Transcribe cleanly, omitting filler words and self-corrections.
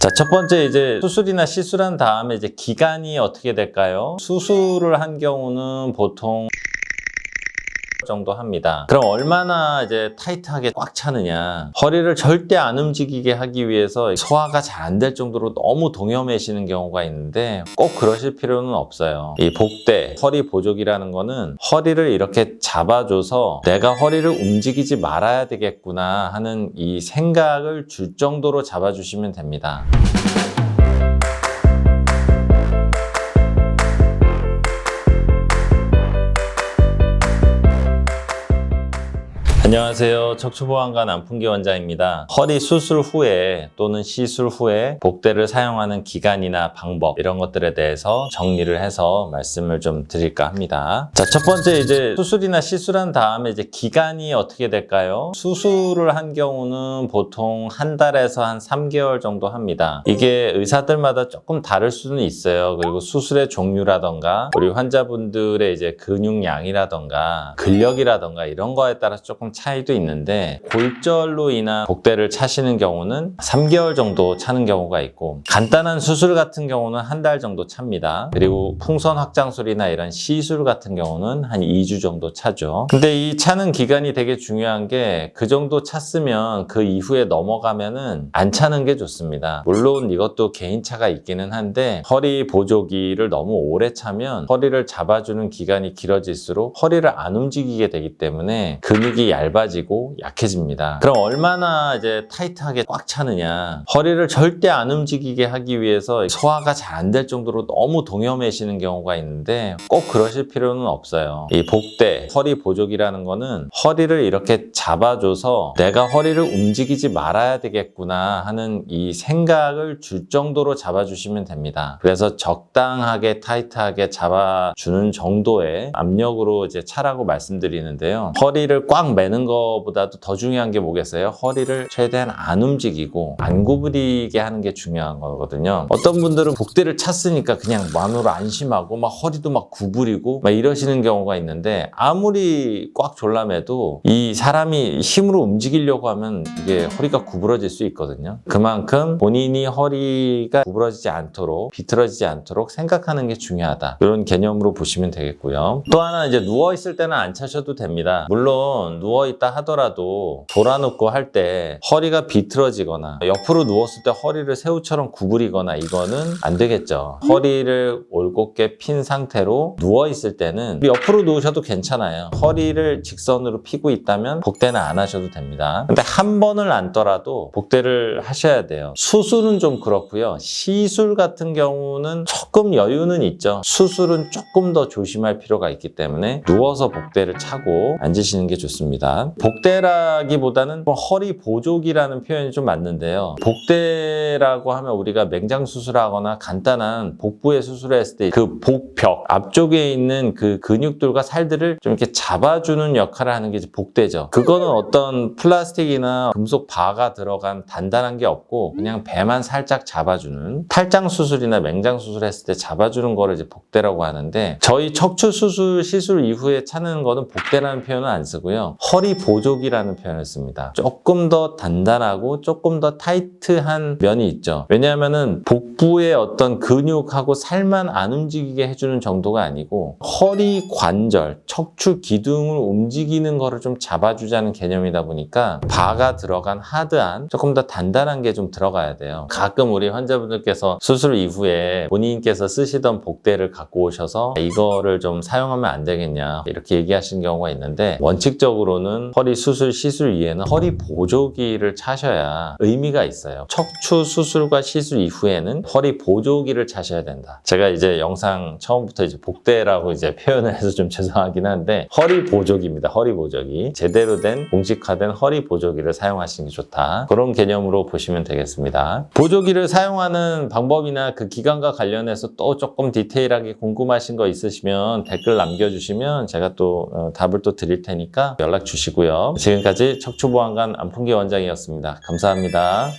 자, 첫 번째 이제 수술이나 시술한 다음에 이제 기간이 어떻게 될까요? 수술을 한 경우는 보통 정도 합니다. 그럼 얼마나 이제 타이트하게 꽉 차느냐. 허리를 절대 안 움직이게 하기 위해서 소화가 잘 안 될 정도로 너무 동여매시는 경우가 있는데 꼭 그러실 필요는 없어요. 이 복대, 허리 보조기라는 거는 허리를 이렇게 잡아줘서 내가 허리를 움직이지 말아야 되겠구나 하는 이 생각을 줄 정도로 잡아주시면 됩니다. 안녕하세요. 척추보안관 안풍기 원장입니다. 허리 수술 후에 또는 시술 후에 복대를 사용하는 기간이나 방법 이런 것들에 대해서 정리를 해서 말씀을 좀 드릴까 합니다. 자, 첫 번째 이제 수술이나 시술한 다음에 이제 기간이 어떻게 될까요? 수술을 한 경우는 보통 한 달에서 한 3개월 정도 합니다. 이게 의사들마다 조금 다를 수는 있어요. 그리고 수술의 종류라던가 우리 환자분들의 이제 근육량이라던가 근력이라던가 이런 거에 따라서 조금 차이도 있는데 골절로 인한 복대를 차시는 경우는 3개월 정도 차는 경우가 있고 간단한 수술 같은 경우는 한 달 정도 찹니다. 그리고 풍선 확장술이나 이런 시술 같은 경우는 한 2주 정도 차죠. 근데 이 차는 기간이 되게 중요한 게 그 정도 찼으면 그 이후에 넘어가면은 안 차는 게 좋습니다. 물론 이것도 개인차가 있기는 한데 허리 보조기를 너무 오래 차면 허리를 잡아주는 기간이 길어질수록 허리를 안 움직이게 되기 때문에 근육이 얇아지고 약해집니다. 그럼 얼마나 이제 타이트하게 꽉 차느냐. 허리를 절대 안 움직이게 하기 위해서 소화가 잘 안 될 정도로 너무 동여매시는 경우가 있는데 꼭 그러실 필요는 없어요. 이 복대, 허리 보조기라는 거는 허리를 이렇게 잡아줘서 내가 허리를 움직이지 말아야 되겠구나 하는 이 생각을 줄 정도로 잡아주시면 됩니다. 그래서 적당하게 타이트하게 잡아주는 정도의 압력으로 이제 차라고 말씀드리는데요. 허리를 꽉 매는 것보다도 더 중요한 게 뭐겠어요? 허리를 최대한 안 움직이고 안 구부리게 하는 게 중요한 거거든요. 어떤 분들은 복대를 찼으니까 그냥 만으로 안심하고 막 허리도 막 구부리고 막 이러시는 경우가 있는데 아무리 꽉 졸라매도 이 사람이 힘으로 움직이려고 하면 이게 허리가 구부러질 수 있거든요. 그만큼 본인이 허리가 구부러지지 않도록 비틀어지지 않도록 생각하는 게 중요하다. 이런 개념으로 보시면 되겠고요. 또 하나 이제 누워있을 때는 안 차셔도 됩니다. 물론 누워있다 하더라도 돌아눕고 할 때 허리가 비틀어지거나 옆으로 누웠을 때 허리를 새우처럼 구부리거나 이거는 안 되겠죠. 허리를 올곧게 핀 상태로 누워있을 때는 옆으로 누우셔도 괜찮아요. 허리를 직선으로 피고 있다면 복대는 안 하셔도 됩니다. 근데 한 번을 앉더라도 복대를 하셔야 돼요. 수술은 좀 그렇고요. 시술 같은 경우는 조금 여유는 있죠. 수술은 조금 더 조심할 필요가 있기 때문에 누워서 복대를 차고 앉으시는 게 좋습니다. 복대라기보다는 허리 보조기라는 표현이 좀 맞는데요. 복대라고 하면 우리가 맹장 수술하거나 간단한 복부에 수술을 했을 때 그 복벽 앞쪽에 있는 그 근육들과 살들을 좀 이렇게 잡아주는 역할을 하는 게 이제 복대죠. 그거는 어떤 플라스틱이나 금속 바가 들어간 단단한 게 없고 그냥 배만 살짝 잡아주는 탈장 수술이나 맹장 수술 했을 때 잡아주는 거를 이제 복대라고 하는데 저희 척추 수술 시술 이후에 차는 거는 복대라는 표현은 안 쓰고요. 허리 보조기라는 표현을 씁니다. 조금 더 단단하고 조금 더 타이트한 면이 있죠. 왜냐하면은 복부의 어떤 근육하고 살만 안 움직이게 해주는 정도가 아니고 허리 관절, 척추 기둥을 움직이는 거를 좀 잡아주자는 개념이다 보니까 바가 들어간 하드한 조금 더 단단한 게 좀 들어가야 돼요. 가끔 우리 환자분들께서 수술 이후에 본인께서 쓰시던 복대를 갖고 오셔서 이거를 좀 사용하면 안 되겠냐 이렇게 얘기하시는 경우가 있는데 원칙적으로는 허리 수술 시술 이후에는 허리 보조기를 차셔야 의미가 있어요. 척추 수술과 시술 이후에는 허리 보조기를 차셔야 된다. 제가 이제 영상 처음부터 이제 복대라고 이제 표현을 해서 좀 죄송하긴 한데 허리 보조기입니다. 허리 보조기. 제대로 된 공식화된 허리 보조기를 사용하시는 게 좋다. 그런 개념으로 보시면 되겠습니다. 보조기를 사용하는 방법이나 그 기간과 관련해서 또 조금 디테일하게 궁금하신 거 있으시면 댓글 남겨주시면 제가 또 답을 또 드릴 테니까 연락 주시고요. 지금까지 척추보안관 안풍기 원장이었습니다. 감사합니다.